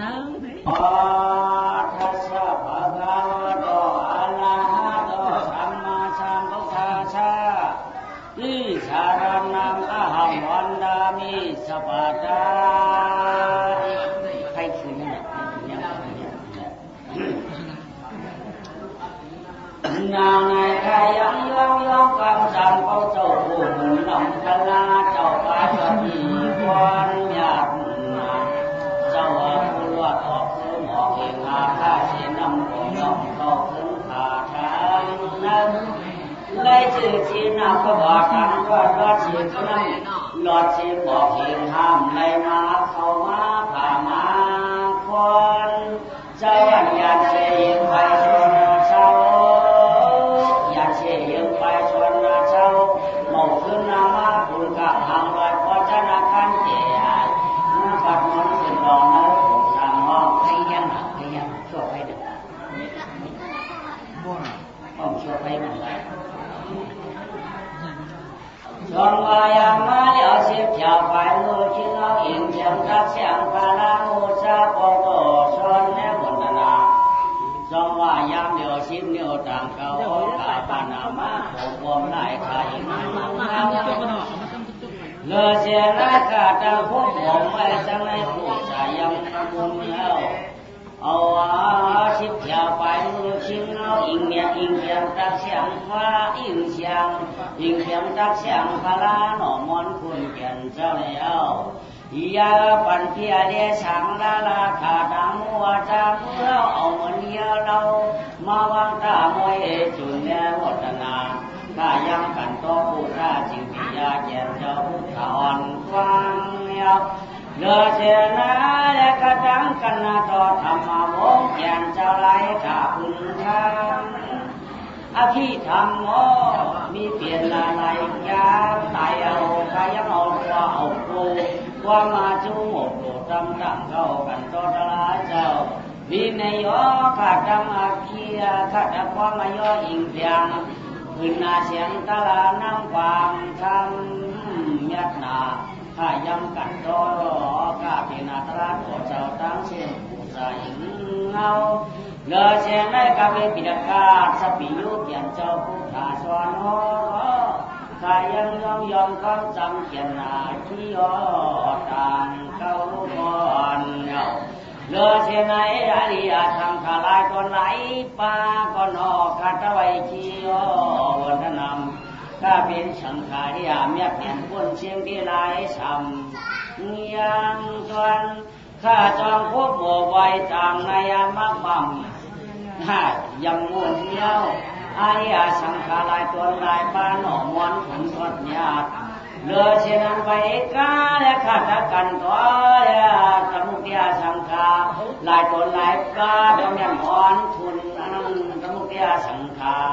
ทัสสะภะคะวะโตอะระหะโตสัมมาสัมพุทธัสสะอิสารนังอะหังวันดามิสัพพะทาใครคือนั่นแหละนางไงใครยังย่องย่องกำสันเขาเจ้าผู้หมุนลำพลาเจ้าปาจมีควันหยาบเจ้าผู้ลวดออกคือหมอกเองอาข้าเสียนำของย่องเข้าถึงขาทางนั้นได้ชื่อชีนับก็บอกกันว่าลอดชีนั้นลอดชีบอกเองห้ามในมาเข้ามาผ่ามาควันเจ้าอันยานเสียงไปชนเช้าอยากเสียงไปชนเช้าหมอกขึ้นนามาคุณกับหางลอยพอจะนักขันเจียปัดมันขึ้นรองนะผมสั่งห้องให้ยังช่วยไปเด็กห้องช่วยไปมันไรชวนวายามาเลี้ยวเสียบเจ้าไปมือชิ้นเอาอิงเสียงทักเสียงพารามูชาปองโตชนแนบนนาชวนวายามเลี้ยวชิมเลี้ยวต่างเก่ากาปานามาผมวมไล่ไข่มันเลือเสียไล่ขาดตั้งพวกผมไว้จังในผู้ชายยังมุนแล้วเอาชิบเจ้าไปมือชิมเอาอิงเนี่ยอิงเสียงตักเสียงฟ้าอิงเสียงตักเสียงพาราหน่อมอนคุณเกียนเจ้าแล้วยาปันเพียเดชังลาลาขาดังมัวจางเมื่อเอาเหมือนเยอะเรามาวางตามวยจุนแนวัฒนาข้ายังกันโตผู้ข้าจิงพิยาเกียนเจ้าผู้ขอนฟังเนียวเลือเสียนาและกระดังกันนาต่อธรรมวงเกียนเจ้าไหลข้าพึงทำอภิธรรมโมมีเปลี่ยนอะไรยามตายเอาใครยังเอาตัวเอาปูว่ามาจูหมดโดดดำดังเข้ากันโตตลาเจ้าวินัยย่อขาดดำอาเคียขาดดำความย่ออิงเพียงพื้นนาเสียงตลาน้ำความทำยัดนาข้ายังกันโตข้าเป็นนาตราโตเจ้าตั้งเส้นผู้ใจเงาเลือเสียงในกาเวปิดกาสปิยุเกียนเจ้าผู้ขาสวนโอข้ายังยอมคำจำเขียนนาที่ยอต่างเก้าก่อนเลือเสียงในอริยธรรมขาลายก่อนไหลป่าก่อนออกขาดไว้ชียอวันนำข้าเป็นสังขารยามยักษ์เห็นพ้นเสียงที่ไหลช้ำยังจวนข้าจองพบโบไว้จางในยามมักบังยังมุ่นเที่ยวอริยสังขารลายตัวลายปานหน่อมวนขุนทดญาติเลือเช่นนั้นไปกาและขาดกันตัวและสมุทัยสังขารลายตัวลายปลาดำยันอ่อนทุนสมุทัยสังขาร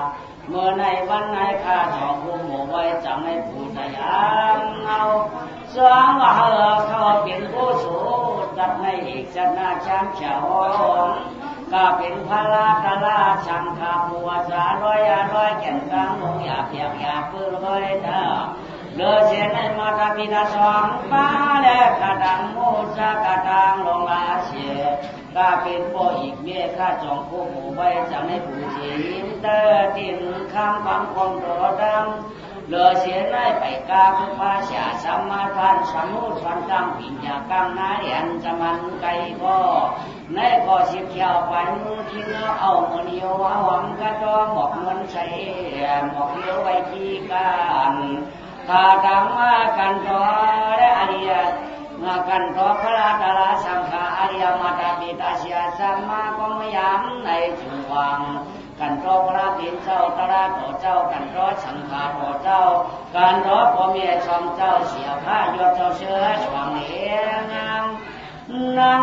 เมื่อในวันไหนข้าจองพบโบไว้จางในผู้สยามเอาสวงว่าเขาเป็นผู้สูจัดในอีกจัดนาช้างเฉาก็เป็นพระราตลาชังคาผัวสาร้อยแก่นกลางลงอยากเพียงอยากปื้อร้อยเด้อเลือเสียในมาตาพิดาสองป้าและกระดังโมซากระดังลงอาเสียก็เป็นพ่ออีกเมียข้าจองผู้หมู่ไว้จากในผู้เสียหินเตอตินคำบังคมโดดังเลือเสียในไปกาพุภาษาสัมมาทานสมุทรสันตังปิญญากังนาเรียนจะมันไก่พ่อในก็สิบเขียวไปมือที่เนื้อเอาเงินเดียวหวังกระจอหมอกเงินใส่หมอกเดียวไว้ที่กันข้าดังมากันต่อและอริยมากันต่อพระราตลาสังฆาอริยมาตาปิตาเสียสัมมาก็มยามในจุวังกันต่อพระปิณเจ้าตระโตเจ้ากันต่อสังฆาโตเจ้ากันต่อพ่อเมียชมเจ้าเสียผ้ายศเจ้าเชื้อสวงเลี้ยงนั่ง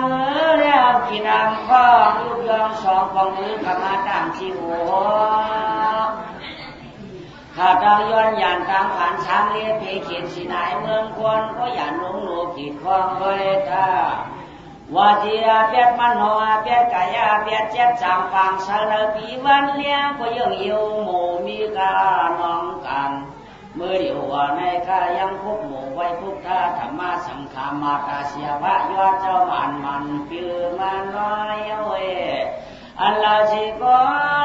แล้วกินน้ำข้อยุบย่องสองของมือขมาต่างชีวข้าตังย้อนยานตามผ่านช้างเลี้ยเพเขียนสีนายเมืองคนก็อย่าหลงหลงขีดคล้องไว้ท่าวาจีอาเปียดมันหัวเปียดกายาเปียดเจ็บจางฟังสารปีวันเลี้ยงก็ยังอยู่หมู่มีกาน้องกัน เมื่อเดียวว่าในข้ายังพบหมู่ไว้พุทธาธรรมะสังขามาตาเสียพระยอดเจ้ามันปิวมาน้อยเว้อันลาสิก็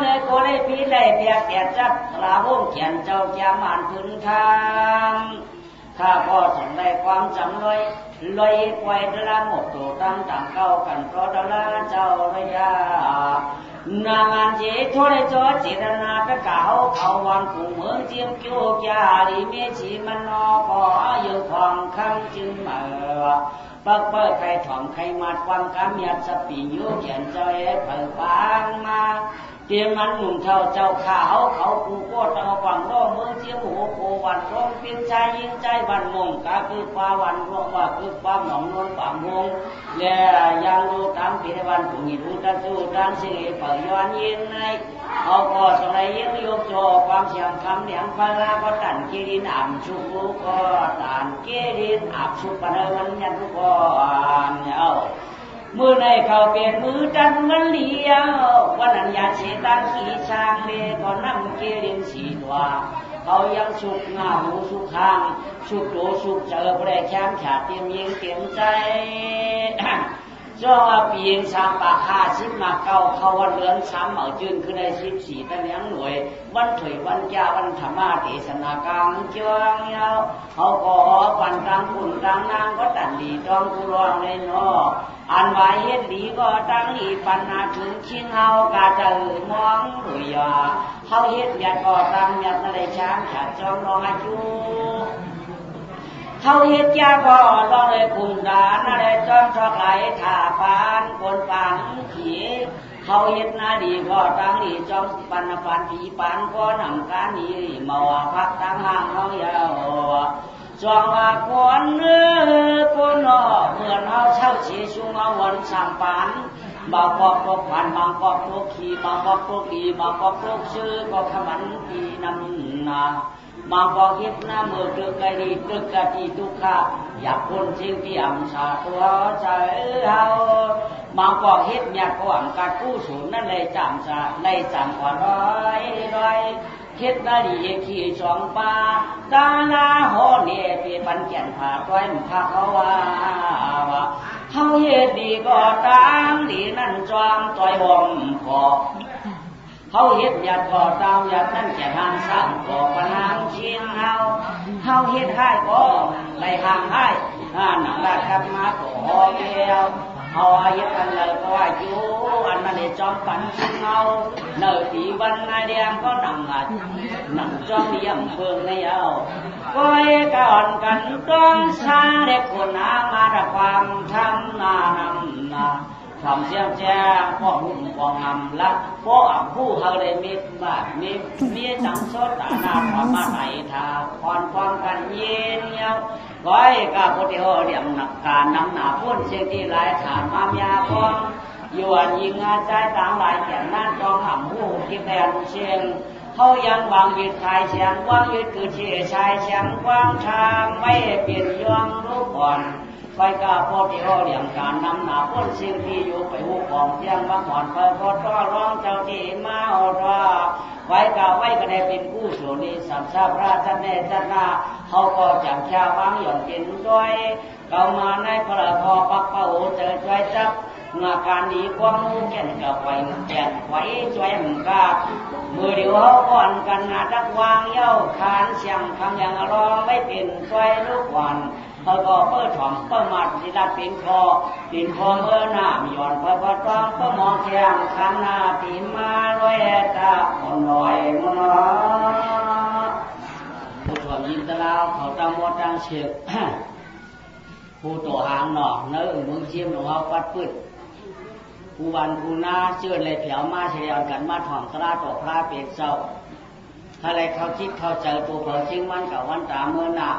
เลยก็เลยพีเลยเปียกแก่จัดลาวงเขียนเจ้าแก่มันพื้นทางข้าพ่อสงได้ความจำเลยลอยปล่อยดละหมดตัวตั้งต่างเก้ากันเพราะดละเจ้าระยานางานเจโทษจอจิตนาตะเก่าเขาวันผู้เมืองเจียมเกี่ยวยาลีเมชีมันนอพออยู่ความคำจึงมาปักเปิดใครถ่อมใครมาความกำยัดสปียุเขียนเจ้าเอ๋เปิดปางมาเตรียมมันหนุ่มเท่าเจ้าขาวเขาผู้โคตรเอาฝั่งโลกเมืองเจียมหัวโควันร้องเป็นชายยิงใจวันมงกาคือฟ้าวันร้องว่าคือฟ้าหนองนวลป่ามงและยังดูตามปีในวันผู้หิรู้ตัดสู้ด้านสิ่งเปิดย้อนยินในเอาก็สมัยยิ่งยกโจความเสียงคำเลี้ยงพลาก็ตันเกลินอ่ำชุกก็ตันเกลินอับชุกปนมันยันทุกคนเอามือในเขาเปลี่ยนมือดันมันเลี้ยววันนั้นยาเชตังขี่ช้างเลก็นั่งเกลินสีตัวเขายังสุกหน้าหูสุกข้างสุกโตสุกเจอแปรแข้งขาเตรียมยิงเตรียมใจจ้าปีนสามปาก50มาเก้าเขาวันเลือน3เอาจืนขึ้นใน14ตะเลียงหน่วยวันถอยวันยาวันธรรมะเทศนากลางเจ้าเงาเขาก็ปันตังคุณตังนางก็ตันดีจองกุรองเลยเนาะอันไว้เฮ็ดดีก็ตั้งดีปัญหาถึงชิงเฮากาจะมองหรือยาเขาเฮ็ดยัดก็ตั้งยัดอะไรช้างขาดจองรองอายุเขาเฮ็ดยาก็รอเลยกุมดานาเลยจอมชอกไหลถ่าปานคนปานผีเขาเฮ็ดนาดีก็ตั้งดีจอมปันปานผีปานก็นำการนี้มาว่าพักตั้งห่างน้องยาวจองว่าคนคนนอเมื่อเราเช่าเชียชุงเอาวันสามปานบางปอกตกผ่านบางปอกตกขี่บางปอกตกดีบางปอกตกชื่อก็ขมันปีนำนาบางปอกเฮ็ดหน้าเมื่อเกิดไกลดีเกิดกะทีทุกข์อยากคนสิ่งที่อ่ำชาตัวใจเฮาบางปอกเฮ็ดอยากก็อ่ำกัดกู้ศูนย์นั่นเลยจำชาเลยจำกว่าร้อยเฮ็ดได้ดีขี่สองปาตาลาโหเนี่ยเปียปันแก่นผาต้อยมพาเขาว่าเฮาเฮ็ดดีก็ตามดีนั่นจอมต้อยวอมพอเขาเฮ็ดหยัดก่อตามหยัดนั่นแก่ทางสร้างก่อปัญหาเชียงเขาเฮ็ดให้ก็ไล่ห่างให้หนังราชมาก็หอเดียวเขาเฮ็ดกันเลยก็ว่าอยู่อันนั้นได้จอมปันชิงเอาเนื้อตีวันนายแดงก็นั่งจอมเยี่ยมเฟืองในเอาก็ให้ก่อนกันต้องสร้างเด็กคนหามาด้วยความทำนานทำเสียงแจ้งพ่อหุ่นพ่องำละพ่อผู้เขาได้มีบ้านมีจังสดตาหน้าพอมาไหนทาพรความกันเย็นเงาก้อยกาพุทธิโอเดียมนักการนำหน้าพ้นเสียงที่หลายฐานมามยาพองยวนยิงอาใจต่างหลายแก่นั่นจองห่ำหูที่แบนเชียงเขายังวางยึดทายเสียงวางยึดคือเชี่ยชายเสียงกว้างชางไม่เปลี่ยนย่องรูปก่อนไฟกาพอที่เขาเลี้ยงการนำหน้าพ้นสิ่งที่อยู่ไปหูของเสียงบางหอนไปพอต้อร้องเจ้าที่มาเอาว่าไฟกาไว้ก็ได้เป็นผู้สูนิสัมสาพระจันเนจันนาเขาก็จับชาวางหย่อนเป็นด้วยเก่ามาในพระพอปักเป้าเจอใจจับงาการดีความรู้แก่นกับไว้แก่นไว้ช่วยมึงกามือเดียวเขาก่อนกันนาดักวางเย้าขานเสียงคำอย่างร้องไม่เป็นช่วยลูกวันเขาก็เปิดถ่อมเปิดมัดที่ดัดเป็นคอเมื่อหน้ามีหย่อนเปิดพอตองเปิดมองเทียงขันหน้าตีมาลอยตาอ่อนลอยมันน้อผู้ถ่อมยินตะลาวเขาตั้งมดตั้งเชือกผู้ตัวหางหนอกเนื้อมึงเชี่ยมหลวงเขาปัดปืดผู้วันผู้นาเชื่อเลยเผียวมาเฉลียวกันมาถ่อมตลาดตกพระเปียกเศร้าถ้าอะไรเขาคิดเขาเจอตัวเผยชิงมันกับวันตาเมื่อหน้า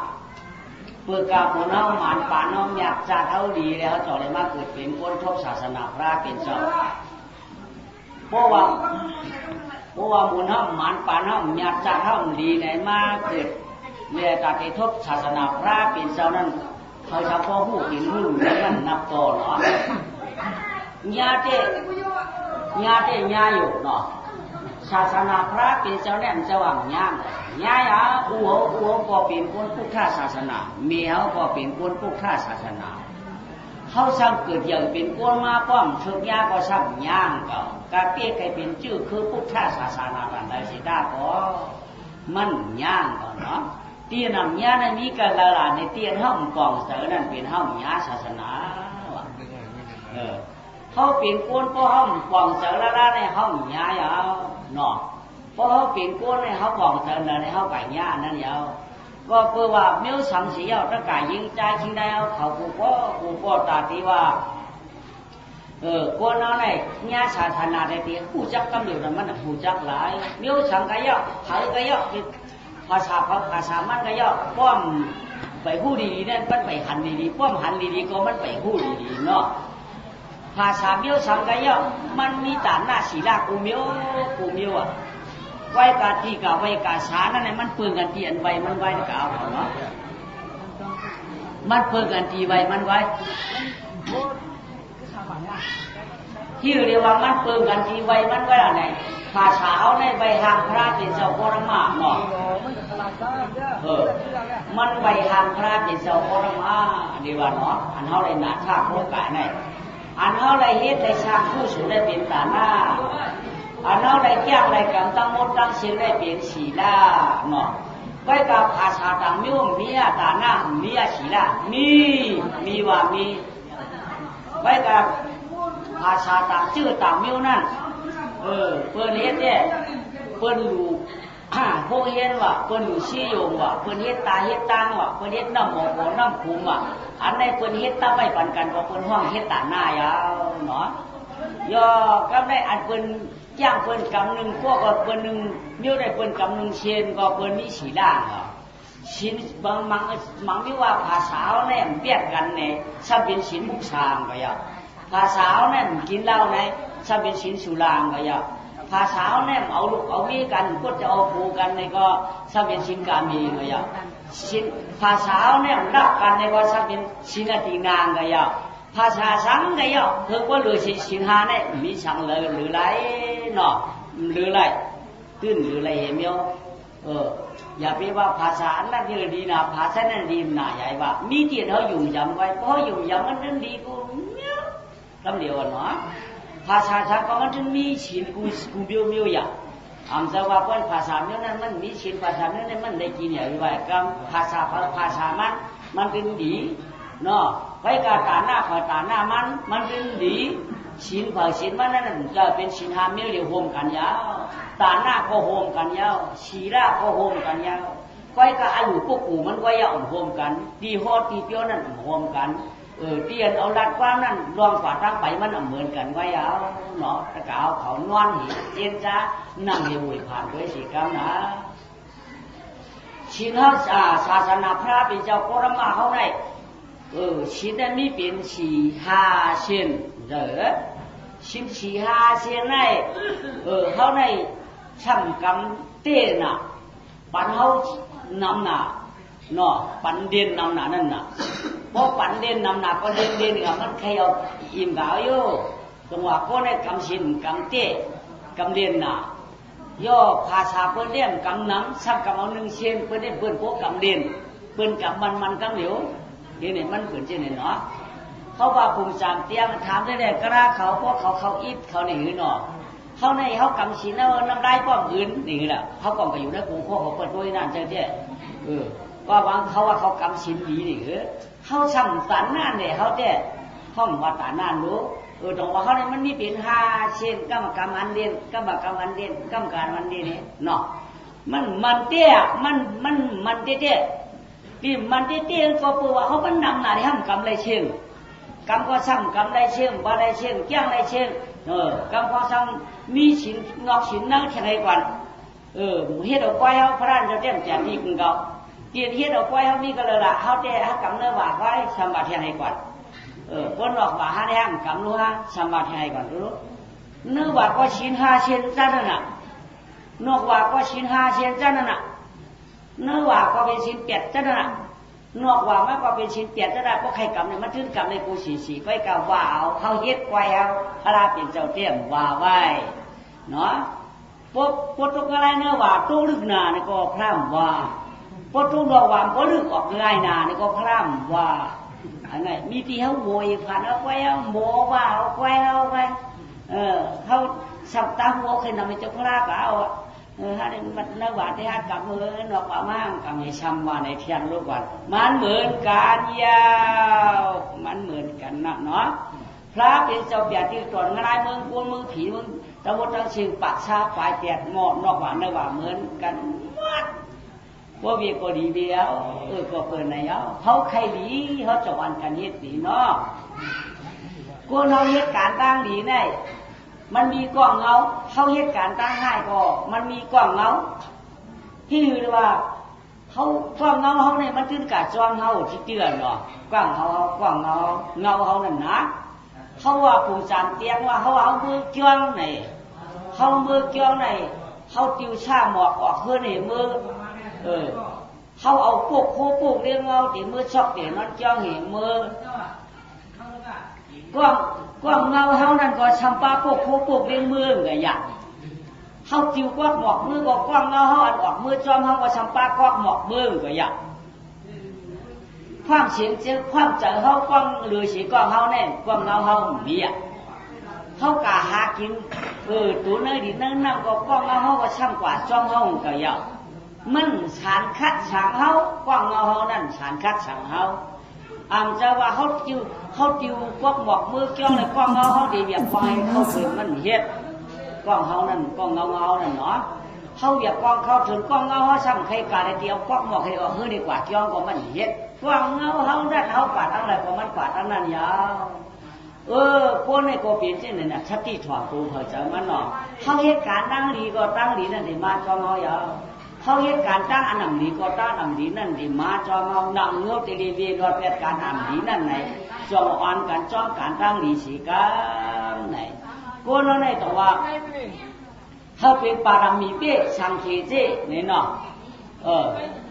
เพื่อกาหมูน้องหมานป่าน้องอยากจะเท่าดีแล้วจ่อเลยมาเกิดเป็นคนทบศาสนาพระเป็นเจ้าเพราะว่าหมูน้องหมานป่าน้องอยากจะเท่าดีไหนมาเกิดเรียกติทบศาสนาพระเป็นเจ้านั้นเขาจะพ่อหูกินหูแล้วนั่นนับต่อหรอญาติอยู่เนาะ ศาสนาพระเป็นเจ้าแหลมเจ้าหวังย่างย่าอย่าอู่ก็เป็นคนพุทธศาสนาเมียก็เป็นคนพุทธศาสนาเขาสร้างเกิดอย่างเป็นคนมาป้อมเชิงย่าก็สร้างย่างก็กาเปี้ยใครเป็นชื่อคือพุทธศาสนาบันไดสิดาก็มันย่างก็เนาะเตี้ยนำย่าในนี้กันละลาในเตี้ยห้องกองเสือนั่นเป็นห้องย่าศาสนาเขาเป็นคนเพราะห้องกองเสือละลาในห้องย่าอย่าเนาะเพราะเขาเป็นคนในเขากองเสือในเขาไก่ย่านั่นยาวก็เพื่อว่าเมื่อสังเสียถ้าไก่ยิงใจชิงได้เขากูก็ตาตีว่าคนนั้นเนี่ยญาศาสนาได้ตีผู้จักกำเนิดมันผู้จักหลายเมื่อสังก็ย่อเขาก็ย่อภาษามันก็ย่อป้อมไปผู้ดีๆนั่นมันไปหันดีๆป้อมหันดีๆก็มันไปผู้ดีๆเนาะภาษาเมื่อสังก็ย่อมันมีฐานหน้าศีลากูเมื่อไว้กาทีกับไว้กาสานั่นแหละมันเปื้อนกันทีอันไว้มันไว้กับเอาเนาะมันเปื้อนกันทีไว้มันไว้ที่เรียกว่ามันเปื้อนกันทีไว้มันไว้อะไรภาษาเอาในใบหางพระเป็นเจ้าโครมาเนาะมันใบหางพระเป็นเจ้าโครมาดีว่าเนาะอันเขาเลยหนาชาโคกะเนี่ยอันเขาเลยเฮ็ดเลยชาผู้สูงได้เป็นตาหน้าอันนั้นได้แก้อะไรกันตั้งหมดตั้งเสียงได้เปลี่ยนสีละเนาะไว้กับภาษาต่างมิ้วมีตาหน้ามีสีละมีว่ามีไว้กับภาษาต่างชื่อต่างมิ้วนั่นเปิ้นเฮ็ดเนี่ยเปิ้นรู้พวกเฮ็ดว่าเปิ้นรู้ชี้โยงว่าเปิ้นเฮ็ดตาเฮ็ดตังว่าเปิ้นเฮ็ดน้ำหมอกน้ำขุมว่าอันใดเปิ้นเฮ็ดตาไปปันกันว่าเปิ้นห้องเฮ็ดตาหน้ายาวเนาะย่อก็ได้อันเปิ้นย่างเปิ้นกำหนึ่งพวกก็เปิ้นหนึ่งเมื่อได้เปิ้นกำหนึ่งเชนก็เปิ้นมีสีด่างเหรอสินบางมังที่ว่าภาษาเนี่ยเปียกกันเนี่ยถ้าเป็นสินบุกสางก็อย่าภาษาเนี่ยกินเหล้าเนี่ยถ้าเป็นสินสุรางก็อย่าภาษาเนี่ยเอาลูกเอาเมียกันก็จะเอาผูกันเนี่ยก็ถ้าเป็นสินกามีก็อย่าสินภาษาเนี่ยรักกันเนี่ยก็ถ้าเป็นสินอตินางก็อย่าภาษาสังก็ย่อคือว่าหรือสินหาเนี่ยมีสังเลยหรือไรเนาะหรือไรตื้นหรือไรเหี้ยอย่าไปว่าภาษานั่นดีนะภาษานั่นดีนะใหญ่ว่ามีเตียนเขาอยู่ยำไว้เพราะอยู่ยำมันนั่นดีกูเนี่ยลำเดียวเนาะภาษาสังก็มันถึงมีสินกูเบี้ยวอย่างอันจะว่าเพื่อนภาษาเนี้ยนั้นมันมีสินภาษาเนี้ยนั้นมันได้กินอย่างไรกับภาษามันเป็นดีเนาะไว้การตาหน้าผ่าตาหน้ามันเป็นดีสินผ่าสินมันนั่นจะเป็นสินหาเมียเรียวโฮมกันยาวตาหน้าก็โฮมกันยาวชีราก็โฮมกันยาวไว้ก็อายุพวกกูมันไว้ยาวโฮมกันตีฮอตีเปี้ยวนั่นโฮมกันเตียนเอาลัดกว้างนั่นรองฝ่าทางไปมันเหมือนกันไว้ยาวเนาะตะกาวเขานอนหิเจียนจ้านั่งเรียวผ่านด้วยสีกรรมนะชินเขาศาสนาพระเป็นเจ้าโครมาเขาได้ชินนั้นมีเป็นสี่ห้าเส้นชินสี่ห้าเส้นได้เขาได้ช่างกำเต้น่ะปันเขานำน่ะเนาะปันเด่นนำน่ะนั่นน่ะเพราะปันเด่นนำน่ะก็เด่นกับมันใครเอาอิ่มกาวอยู่จังหวะก็ได้กำชินกำเต้กำเด่นน่ะย่อภาษาเพื่อนเลี่ยมกำน้ำช่างกำเอาหนึ่งเส้นเพื่อนได้เพื่อนพวกกำเด่นเพื่อนกำมันกำเหลวนี่มันเกิดเช่นนี้เนาะเขาว่าภูมิจามเตียงถามได้กระเขาเพราะเขาอิดเขาหนีเนาะเขาในเขากำศีลแล้วน้ำได้ป้อมอื่นนี่แหละเขากำไปอยู่ในกรุงพ่อเขาเปิดด้วยนั่นเจ้าเจ้ก็บางเขาว่าเขากำศีลดีนี่เขาช่ำตันนั่นเนี่ยเขาเจ้ห้องวัดตานั่นรู้ตรงว่าเขาเนี่ยมันมีเป็นห้าเช่นกรรมอันเด่นกรรมอันเด่นกรรมการอันเด่นเนี่ยเนาะมันเตี้ยมันเตี้ยที่มันเตี้ยก็เปล่าเขาเป็นนำหน้าที่ทำกรรมไรเชิงกรรมก็ซ้ำกรรมไรเชิงบาไรเชิงแก้งไรเชิงกรรมก็ซ้ำมีสินงอกสินนั่งเท่าไรก่อนเฮ็ดเอาไว้เขาพระราชเจ้าแจ่มดีกันเขาเกี่ยเฮ็ดเอาไว้เขามีก็เลยละเขาเจ้าเขากรรมเนื้อว่าไว้สมบัติเท่าไรก่อนคนหลอกว่าหาได้ห้ามกรรมรู้ฮะสมบัติเท่าไรก่อนรู้เนื้อว่าก็สินห้าเช่นจ้านั่นน่ะนอกว่าก็สินห้าเช่นจ้านั่นน่ะเนื้อว่าก็เป็นสินเปียดจ้านั่นน่ะนอกว่ามันก็เป็นสินเปียดจ้าได้เพราะใครกรรมเนี่ยมันถึงกรรมในกูสีไปกล่าวว่าเอาเขาเฮ็ดไว้เอาพระราเป็นเจ้าเตี้ยมว่าไว้เนาะ ปตกอะไรเนื้อว่าโตลึกนานี่ก็พร่ำว่าปตกดอกหวานก็ลึกออกง่ายนานี่ก็พร่ำว่าอันไหนมีที่เขาโวยผ่านเอาไว้เอาโมว่าเอาไว้เขาสับตาหัวขึ้นมาจะพลาดก็เอาฮะนี่มันเนื้อหวานที่ฮัดกับมือหนอกว่ามั่งกับไม่ช้ำว่าในเทียนลูกวันมันเหมือนกันยาวมันเหมือนกันนะเนาะพระเป็นเจ้าเปียที่ตรวจง่ายเมืองกวนเมืองผีเมืองตะวันตกเฉียงปักชาปลายแตกงอนอกว่าเนื้อหวานเหมือนกันวัดว่าเวียก็ดีเดียวก็เปิดในเขาใครดีเขาจะวันกันเฮ็ดดีเนาะกวนเราเฮ็ดการตั้งดีได้มันมีกล้องเงาเขาเหตุการณ์ตั้งให้ก็มันมีกล้องเงาที่คือว่าเขากล้องเงาเขาเนี่ยมันขึ้นกับจ้องเขาที่เตือนเนาะกล้องเขากล้องเงาเขานั่นนะเขาว่าผู้จานเตียงว่าเขาเอามือเกี้ยงไหนเขามือเกี้ยงไหนเขาติวชาหมอกออกเพื่อเนี่ยมือเขาเอาพวกโคพวกเลี้ยงเงาตีมือชอบเตียนนั่นเกี้ยงเห็นมือกล้องเงาเขานั่นก็ชำปาพวกโคพวกเลี้ยงมือไงอย่างเขาติวกอกหมอกมือก็กล้องเงาเขาอันออกมือจอมเขาก็ชำปากอกหมอกมือไงอย่างความเสียงเจ้าความเจอเขากล้องหรือสีกล้องเขาเนี่ยกล้องเงาเขามีอ่ะเขากะหากินตัวเนื้อดีนั่งก็กล้องเงาเขาก็ช่างกว่าจอมเขาไงอย่างมันสารคัดสางเขากล้องเงาเขานั่นสารคัดสางเขาจะว่าเขาติวกอกหมอกมือเกี้ยวในกล้องเงาเขาดีแบบไฟเขาถึงมันเฮ็ดกล้องเขานั่นกล้องเงานั่นเนาะเขาแบบกล้องเขาถึงกล้องเงาเขาซ้ำใครกาได้เดียวกอกหมอกให้ออกเฮือดีกว่าเกี้ยวก็มันเฮ็ดกล้องเงาเขาได้เขาปาดอะไรก็มันปาดอันนั้นยาวพวกนี้ก็เปลี่ยนเช่นนี้นะชัดที่ถอดตัวเขาจะมันเนาะเขาเหตุการณ์ตั้งดีก็ตั้งดีนั่นดีมาจอมเขายาวเขาเหตุการณ์ตั้งอันนั้นดีก็ตั้งอันดีนั่นดีมาจอมเขานั่งเงาตีรีวีรอดเหตุการณ์อันดีนั่นไหนจอมอ่อนกันจอมการตั้งดีสีกันไหนกูนั่นไหนตัวว่าเขาเป็นปารามีเป้สังเกตเจเนี่ยเนาะ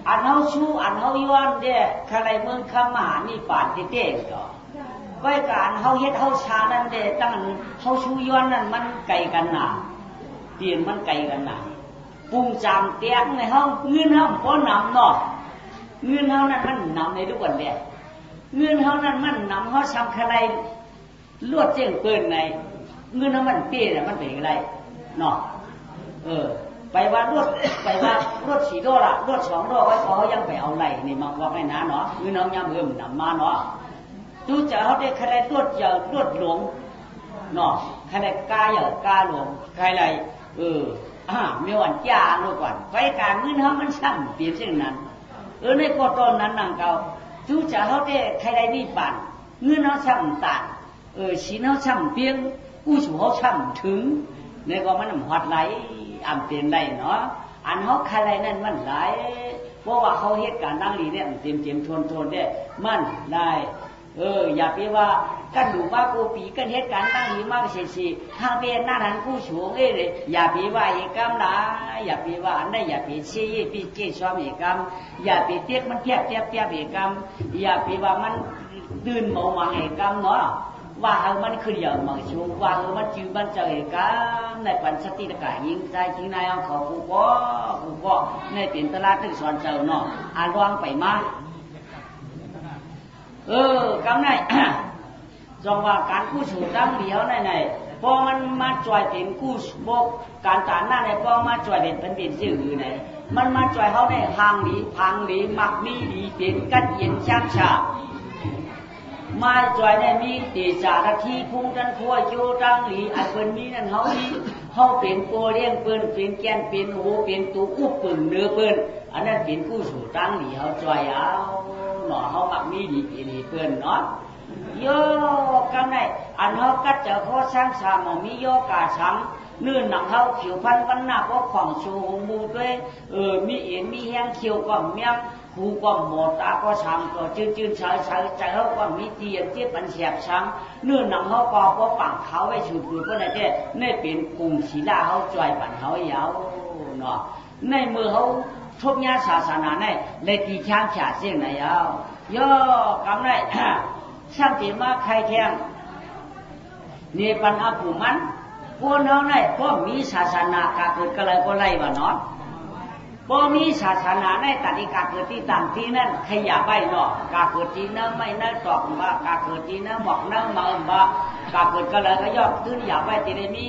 อันเขาชูอันเขาย้อนเด้ใครเมืองขมานี่ป่านเต้ๆก็ไว้การเขาเฮ็ดเขาชานั่นเด้ตั้งเขาชูย้อนนั่นมันไกลกันหนาเตียนมันไกลกันหนาปรุงจามเตียงในเขาเงินเขาก็นำเนาะเงินเขานั่นมันนำในทุกวันเด้เงินเขานั่นมันนำเขาทำอะไรลวดเจ้งเปินในเงินเขามันเปี้ยมันเป็นอะไรเนาะไปว่ารถ$4รถ$2ไว้เขายังไปเอาไหลนี่มาว่าไม่นานเนาะเงินน้องยังเพิ่มนำมาเนาะดูจะเขาได้ใครรถเยอะรถหลวงเนาะใครกาเยอะกาหลวงใครไรมีวันจ้าลูกวันไปการเงินเขามันช่ำเปลี่ยนเช่นนั้นในกอตอนนั้นนางเก่าดูจะเขาได้ใครได้นี่ปั่นเงินเขาช่ำตัดชิ้นเขาช่ำเพียงกู้ชูเขาช่ำถึงเนี่ยก็มันหดไหลเปลี่ยนได้เนาะอันเขาใครไรนั่นมันไหลเพราะว่าเขาเหตุการณ์นั่งลีเนี่ยเต็มทนเนี่ยมันได้อย่าไปว่ากันดูว่ากูปีกันเหตุการณ์นั่งลีมากเสียทางเป็นหน้านั้นกู้ชูเลยอย่าไปว่าเอกรรมนะอย่าไปว่าอันนั้นอย่าไปเชี่ยไปเกี่ยชอบเอกรรมอย่าไปเทียบมันเทียบเอกรรมอย่าไปว่ามันตื่นเมาหวังเอกรรมเนาะว่ามันคืออย่างบางช่วงว่ามันจืดมันเจอเหตุการณ์ในปัญชติตะกายยิงใจจริงนายเอาเขากูก็ในเปลี่ยนตลาดตึกสอนเจ้าเนาะรวงไปมากำไนจงว่าการกู้สูตั้งเดียวในพอมันมาจ่อยเป็นกู้บกการตานหน้าในพอมาจ่อยเป็นสื่อไหนมันมาจ่อยเขาในพังดีมักมีดีเป็นกัดเย็นช่างฉามาจ่อยเนี่ยมีตีจาระที่พุ่งดันพัวโยตั้งหลีไอ้เปิ้นมีนั่นเขาเป็นโปเลี้ยงเปิ้นเป็นแกนเป็นหูเป็นตูอุบปึ่งเนื้อเปิ้นอันนั้นเป็นกู้สูตั้งหลีเขาจ่อยเอาหน่อเขามักมีดีเปิ้นเนาะโยกันไหนอันเขากัดเจอเขาช่างสามมีโยกาช้างเนื้อหนังเขาเขียวพันวันหน้าก็ของโชว์หงมูด้วยมีเอ็นมีแห้งเขียวก็เมียงหูก็หมดตาก็ช้างก็จืดใช้ใจเขาก็มีเตียนเจี๊ยบปันแสบช้างเนื้อหนังเขาก็ปังเขาไว้ฉุดคือก็ได้เนี่ยเป็นกลุ่มศีลาเขาจ่อยปันเขายาวเนาะในมือเขาทุบยาศาสนาในเลยตีช้างฉาเสียงไหนยาวย่อกำไรช่างตีมาใครแทงเนี่ยปัญหาผู้มัน คนเฮาไหนพวกมีศาสนากาเกิดก็เลยก็ไล่ว่าเนาะพวกมีศาสนาในตัดที่กาเกิดที่ต่างที่นั่นขยับไปเนาะกาเกิดที่นั่นไม่นั่นตอกว่ากาเกิดที่นั่นบอกนั่นมาว่ากาเกิดก็เลยก็ยอดขึ้นอย่าไปที่ได้มี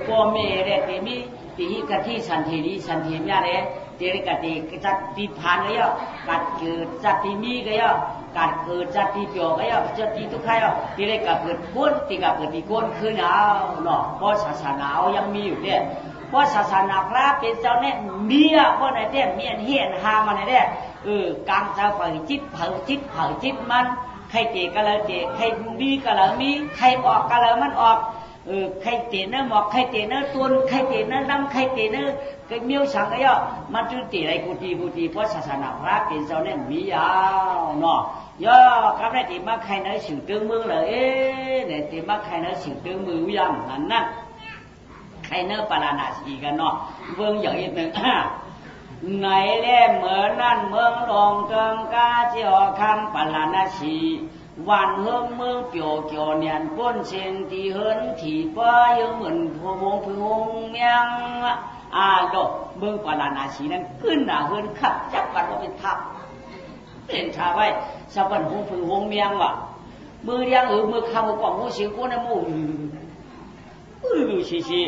พ่อแม่ได้ที่มีที่กะที่สันติดีสันติเนี่ยเลยที่กะที่จัดที่ผ่านก็ยอดกัดเกิดจัดที่มีก็ยอดกัดเกิดจัดที่เปียวก็ยอดจัดที่ทุกข์ก็ยอดที่ได้กาเกิดพ้นที่กาเกิดที่ก้นขึ้นเอาเนาะเพราะศาสนายังมีอยู่เนี่ยเพราะศาสนาพระเป็นเจ้าเนี่ยมีอ่ะเพราะไหนเนี่ยมีอันเฮียนหามันไหนเนี่ยกลางเจ้าเผยจิตเผยจิตมันใครเตะก็เลยเตะใครมีก็เลยมีใครออกก็เลยมันออกใครเตะเนื้อหมอกใครเตะเนื้อตุนใครเตะเนื้อดำใครเตะเนื้อก็เมียวสังก็ย่อมันจุดเตะอะไรกูตีเพราะศาสนาพระเป็นเจ้าเนี่ยมียาวเนาะย่อครับได้ตีมาใครเนื้อสิ่งตื้อมือเลยเนี่ยตีมาใครเนื้อสิ่งตื้อมือยังนั่นใครเนื้อปราณาสีกันเนาะเบิ่งอย่างอีกหนึ่งไหนแล่เหมือนนั่นเมืองลงเติงกาเจียวคำปราณาสีวันเฮิงเมืองเปียวเกี่ยวเนียนก้นเชียงที่เฮินที่ป้ายังเหมือนพวงพึ่งเมียงดอกเมืองปราณาสีนั้นขึ้นเฮินขับจับกันว่าเป็นทับเป็นชาไว้สะบันพึ่งเมียงว่ะมือเรียงมือคำมือกล่องมือเสียงก้นน้ำมูชี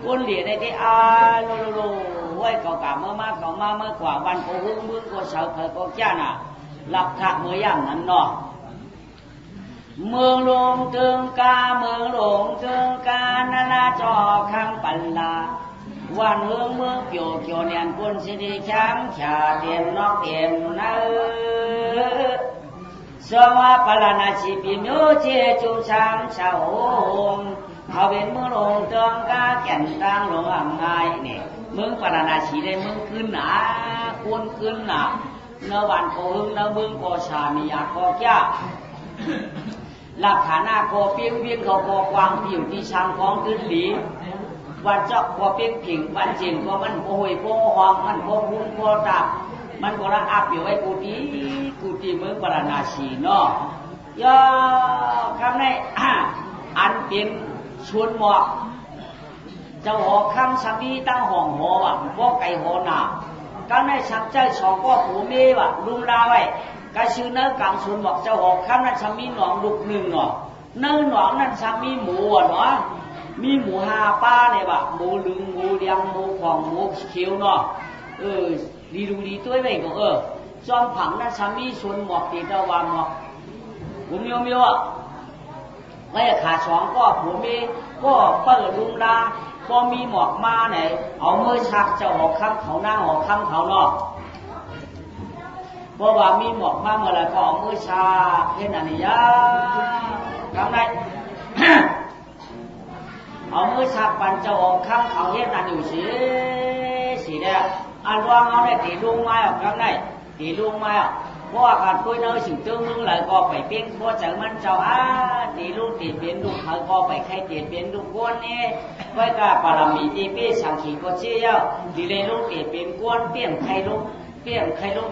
คนเหลียในที่โลไว้เก่ากะเมื่อมาเก่ามาเมื่อกว่าวันโกหุ้งมือโกเสาเผยโกจ้าน่ะหลับถักเมื่อย่างนั้นเนาะเมืองหลวงเติงกาเมืองหลวงเติงกานาจอข้างปัลลาวันเมืองเปียวเนียนคนสิริช้างชาเตียนนอกเตียนนะสวัสดิ์ปราณาชีปีโยเจจูช้างชาวเขาเป็นเมืองหลวงเติงกาแก่นตั้งหลวงอ่างไงเนี่ยเมืองปราณาชีได้เมืองขึ้นหนาคนขึ้นหนาเนื้อวันโกหึงเนื้อเมืองโกชามียาโกจ้าหลักฐานหน้าโกเปียงเวียงเขาโกกวางผิวที่ช่างของขึ้นหลีวันเจาะโกเปียงผิงวันเจียงก็มันโอยโกหองมันโกพุ่งโกตับมันโกระอับอยู่ไอ้กูตีเมืองปราณาชีเนาะย่อคำในอันเป็นชวนหมอกเจ้าหอคำสามีตั้งห้องหอว่ะบ่ไก่หอหนาการในชักใจสองก็ผัวเมียว่ะลุมลาไว้กระชื่อเนื้อกลางชวนหมอกเจ้าหอคำนั้นสามีหนองลูกหนึ่งเนาะเนื้อหนองนั้นสามีหมูเนาะมีหมู5 ป้าเนี่ยว่ะหมูลึงหมูเลี้ยงหมูของหมูเขียวเนาะดีดูดีตัวไม่ก็จอมผังนั้นสามีชวนหมอกตีตะวันหมอกผมเมียวไม่ขาสองก็ผัวเมียก็เปิดลุงลาก็มีหมอกมาไหนเอามือชักเจ้าหอกคำเขาหน้าหอกคำเขาเนาะเพราะว่ามีหมอกมาเมื่อไรก็เอามือชักเห็นอันนี้ยาทำไง เอามือชักปันเจ้าหอกคำเขาเห็นอันอยู่สิเนี่ยอันวางเอาได้ตีลุงไม้ออกทำไงตีลุงไม้ออกเพราะว่าการคุยเนื้อสิ่งเติมมึงเลยก็ไปเปลี่ยนเพราะเจอมันเจ้าตีลูกตีเปลี่ยนลูกเขาก็ไปใครตีเปลี่ยนลูกก้นนี่ไว้ก็ปรมีตีเปี้ยสังขีก็เชี่ยวตีเลยลูกตีเปลี่ยนก้นเปลี่ยนใครลูก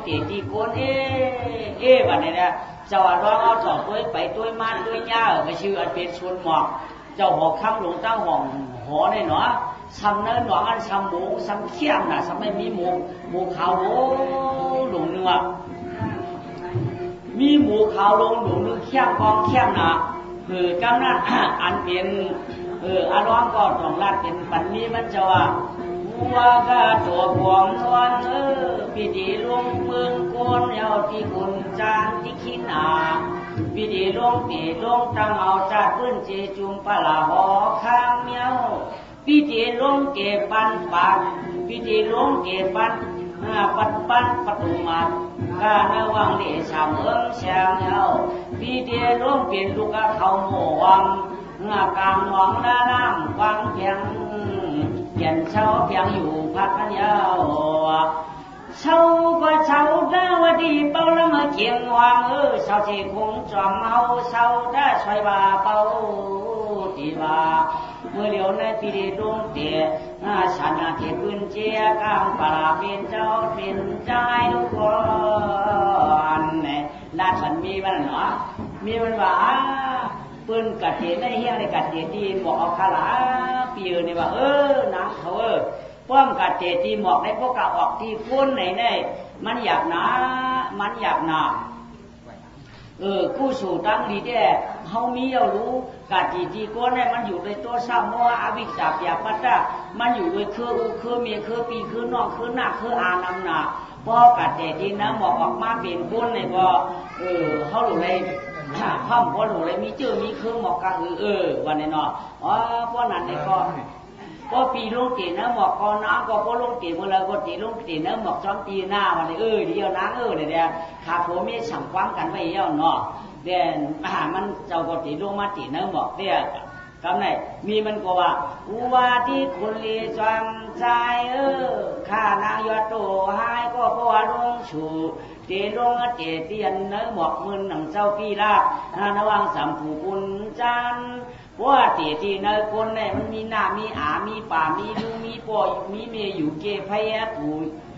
ตีก้นวันนี้เนี่ยเจ้าร้องเอาต่อตัวไปตัวมันตัวย่าก็ชื่ออันเป็นชวนหมอกเจ้าหอกคำหลวงเจ้าห้องหอในหนอซ้ำเนื้อหนออันซ้ำหมูซ้ำเขี้ยมน่ะซ้ำไม่มีหมูขาวหลงเนื้อมีหมูขาวลงหนูนึกเข้มกองเข้มหนากำนันอันเป็นอารมณ์ก็ต้องรัดเป็นปันนี้มันจะว่าว่ากะตัวพวงนวลพิธีลงเมืองโกนเยาที่กุนจางที่ขี้นาพิธีลงตีลงตั้งเอาจัดพื้นเจจุงปลาหอข้างเมียวพิธีลงเก็บปันพิธีลงเก็บปันปันประตูมาข้าเนื้อวังเดชาเมืองแสงเยาพี่เดียร่วมเปลี่ยนลูกเขาโมวังกลางหวังน้ำวังเพียงเปลี่ยนเช้าเพียงอยู่พักกันยาวเช้าก็เช้าได้ว่าดีเป้าละมาเกียงวังเช้าที่คงจอมเอาเช้าได้ช่วยว่าเป้าตีว่าเมื่อเลี้ยวในปีดีดวงเตี๋ยฉันเทพื้นเจียกลางปลาเป็นเจ้าเป็นใจทุกคนเนี่ยลาฉันมีมันเนาะมีมันว่า ปืนกัดเจได้เฮี้ยในกัดเจดีบอกเอาคาลาปีนี่ว่าน้ำเขาป้อมกัดเจดีหมอกในพวกกะออกที่ฟุ้นไหนได้มันอยากหนามันอยากหนากู้สู่ตั้งดีแด่เฮามีเอารู้กาจีจีก้นเนี่ยมันอยู่ในตัวซ้ำว่าอวิชชาปยาปัตตามันอยู่ด้วยคือเมียคือปีคือน้องคือหน้าคืออานำหนาพอกาเจดีนะบอกออกมาเป็นบุญเลยก็เฮาหลุเลยพ่อมพ่อหลุเลยมีเจอมีคือหมอกกะวันนี้เนาะเพราะนั้นเนี่ยก็ปีลงตีนะหมอกก็น้ำก็ลงตีเมื่อไรก็ตีลงตีนะหมอกจ้องตีหน้าวันนี้เดียวน้ำเนี่ยขาผมมีสั่งความกันไว้เยอะเนาะเด่นมันเจ้าก็ตีลงมาตีนะหมอกเนี่ยคำไหนมีมันก็ว่าว่าที่คุณลีจวงใจข้านางยอดโตหายก็เพราะว่าลงชูเตลงเตเตียนเนื้อหมอกมือหนังเจ้าปีละนวังสัมผูกุญจันว่าเตที่เนื้อคนเนี่ยมันมีหน้ามีอามีป่ามีลูมีปอยมีเมยอยู่เกพยาถู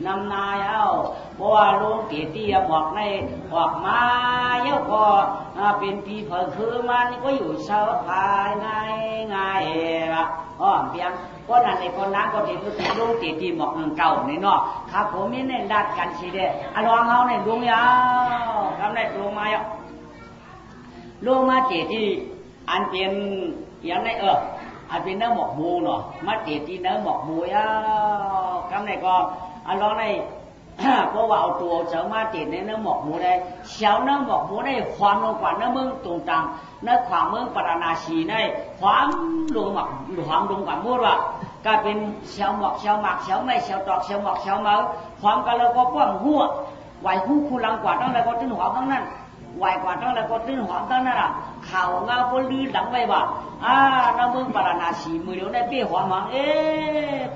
นำนายเอาเพราะว่าลงเตที่หมอกในออกมาเยอะก็เป็นปีเผอคือมันก็อยู่เสาภายง่ายละเพียงเพราะนั้นในคนนั้นก็ติดลงติดหมอกเก่าในนอกครับผมมีเนี่ยดัดกันสิเด้ลองเขาเนี่ยลงยาวทำได้ลงมาอ่ะลงมาติอันเป็นอย่างไรอันเป็นเนื้อหมอกมูเนาะมาติเนื้อหมอกมูยาวทำได้ก็ลองในเพราะว่าเอาตัวเจ้ามาติดในเนื้อหมอกหมูได้เช้าเนื้อหมอกหมูได้ความลงกว่าเนื้อเมืองตรงต่างเนื้อความเมืองปราณาชีได้ความลงหมอกความลงกว่ามูว่าก็เป็นเช้าหมอกเช้าหมักเช้าไม่เช้าตอกเช้าหมอกเช้าเมาความกันแล้วก็ป้อมหัวไหวคู่คูลังกว่าตั้งแต่ก็ตื้นหอมทั้งนั้นไหวกว่าตั้งแต่ก็ตื้นหอมทั้งนั้นข่าวเงาบนลื่นหลังไว้ว่าเนื้อเมืองปราณาชีมือเดียวได้เปี้ยหอมหมัก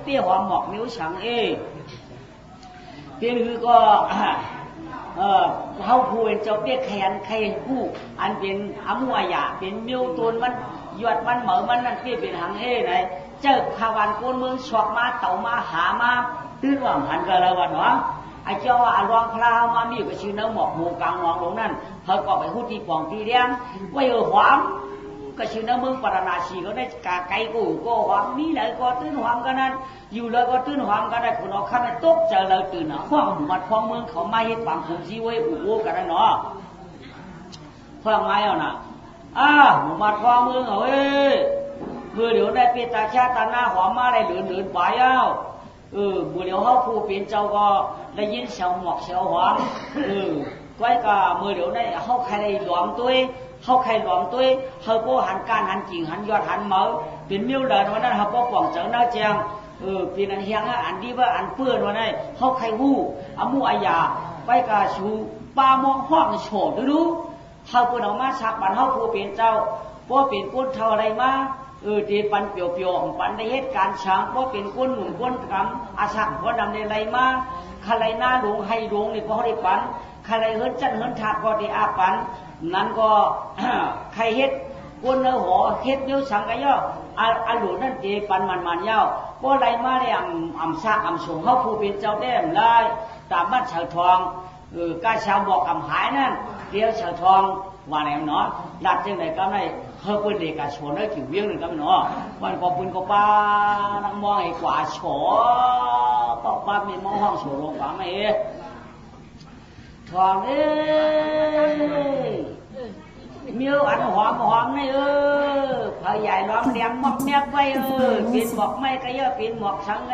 เปี้ยหอมหมอกนิ้วฉังเพียงคือก็เขาพูดเจ้าเปี้ยแขนใครผู้อันเป็นอมัวยาเป็นมิวตูนมันหยดมันเหมือมันนั่นเปี้ยเป็นหางไหนเจ้าขวันโกนเมืองสวกมาเต่ามาหามาตื้นว่าหันกันแล้ววันวะไอ้เจ้าอารองพลามามีก็ชื่อเนื้อหมอกหมูกลางหนองหลงนั่นเขาก็ไปพูดที่ปองที่เลี้ยงไว้หวามก็ชื่อเนื้อเมืองปราณาชีก็ได้กาไก่กูก็หวามมีเลยก็ตื้นหวามกันนั้นอยู่เลยก็ตื้นหวามกันได้คนเอาขั้นตกเจอเลยตื่นห้องมัดห้องเมืองเขาไม่ให้ความคุ้มชีไว้อุโวกันเนาะฟังไงน่ะมัดห้องเมืองเฮ้ยเมื่อเดี๋ยวได้เปียตาชาตาหน้าหอมมาได้เดินไปเมื่อเดี๋ยวเขาผู้เป็นเจ้าก็ได้ยินเสียงหมอกเสียงหวานก้อยก็เมื่อเดี๋ยวได้เขาใครได้หลอมตัวเขาใครหลอมตัวเขาก็หันการหันกิ่งหันยอดหันเมาเป็นมิ้วเดินวันนั้นเขาก็ป่องเจ้าหน้าเจียงเป็นอันเฮียงอันดีว่าอันเปื้อนวันนั้นเขาใครหู้อามูอายาไปกาชูปลามองห้องโฉดดูเขาเป็นออกมาชักบันเขาผู้เป็นเจ้าเพราะเป็นก้นเท่าอะไรมาที่ปันเปียวๆปันได้เหตุการณ์ช้างเพราะเป็นก้นหนุนก้นกำอาชักเพราะนำในไรมาใครหน้าหลวงให้หลวงนี่เพราะได้ปันใครเฮิรจันเฮิรถากก็ได้อาปันนั้นก็ใครเฮ็ดก้นเนื้อหัวเฮ็ดเนื้อสังกัยย่ออาหลวงนั่นเจปันมันยาวเพราะไรมาได้อ่ำซากอ่ำสูงเขาผู้เป็นเจ้าแด้มไล่ตามบ้านเฉาทองกาชาวบอกอ่ำหายนั่นเดียวเฉาทองว่าไหนเนาะหลัดจังไหนก็ได้เขาเป็นเด็กชนได้ผิวเบี้ยงหนึ่งก็ไม่เนาะวันก็ปืนก็ป้านั่งมองไอ้กว่าโฉปอกป้ามีมองห้องโฉลงกว่าไม่ทองมิวอันหอมนี่พอใหญ่ร้องเลี้ยงหมอกแมบไว้เป็นหมอกไม่ก็เยอะเป็นหมอกสังไง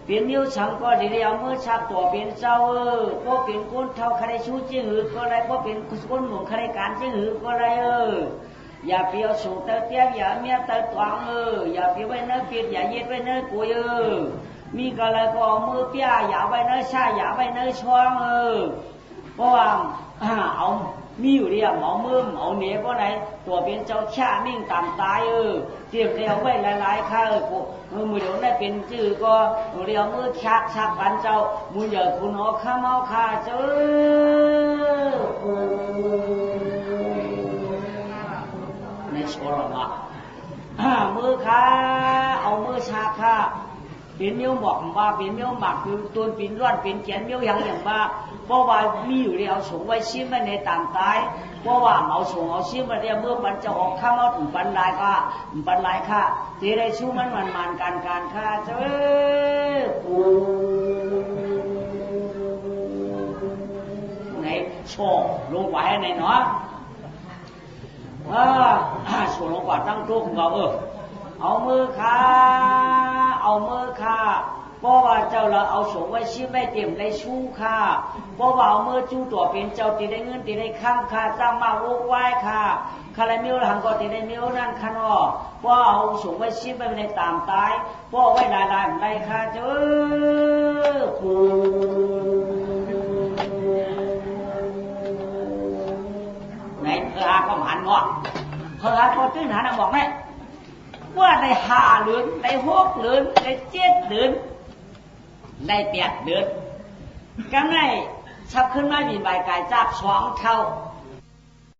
เป็นนิ้วสังก็ดีเอามือชักตัวเป็นเจ้าก็เป็นก้นเท่าใครชู้จิ้งหือก็ไรก็เป็นก้นหนุ่มใครการจิ้งหือก็ไรอย่าเปียวสูงเตอเตี้ยอย่าเมียเตอตวงอย่าเปียวไว้เนื้อเปียอย่าเย็ดไว้เนื้อกุยมีก็เลยก็มือเปียอย่าไว้เนื้อชาอย่าไว้เนื้อช่วงเพราะว่าเอามีอยู่เดียวหมอมือหมอเหนียก็ไหนตัวเป็นเจ้าชามิ่งต่ำตายเตรียมเดียวไว้หลายๆข้ามือเดียวได้เป็นชื่อก็เดียวมือชักกันเจ้ามือเหยอะคุณเอาข้าเมาข้าเจ้าในโชว์หรอมือข้าเอามือชาข้า เป็นเมียวหมอกบ้าเป็นเมียวหมักคือตัวเป็นร้อนเป็นเขียนเมียวอย่างบ้าเพราะว่ามีอยู่แล้วส่งไว้ชิมไว้ในตามตายเพราะว่าเอาส่งเอาชิมมาเนี่ยเมื่อมันจะออกข้ามเอาถึงบรรลัยก็บรรลัยค่ะที่ได้ชู้มันการค่าเจ้าปูในโชว์ลงไว้ในเนาะส่วนลงกว่าตั้งทุกข์เราเอามือขาเพราะว่าเจ้าเราเอาสงไว้ชิมไว้เต็มได้ชู้ค่ะเพราะว่าเอามือจู้ตัวเป็นเจ้าตีได้เงินตีได้ข้ามค่ะตั้งมาโวกไว้ค่ะคาราเมลหังก็ตีได้เมลนั่นค่ะเนาะเพราะเอาสงไว้ชิมไว้ในตามตายเพราะไว้ได้ได้ค่ะเจ้าคูไหนเธอหาก็หันเนาะเธอหาก็ตื้นหาหนังบอกไหมว่าได้5 เดือนได้6 เดือนได้7 เดือนได้8 เดือนก็ไงชับขึ้นมามีใบกายจาก2 เท่า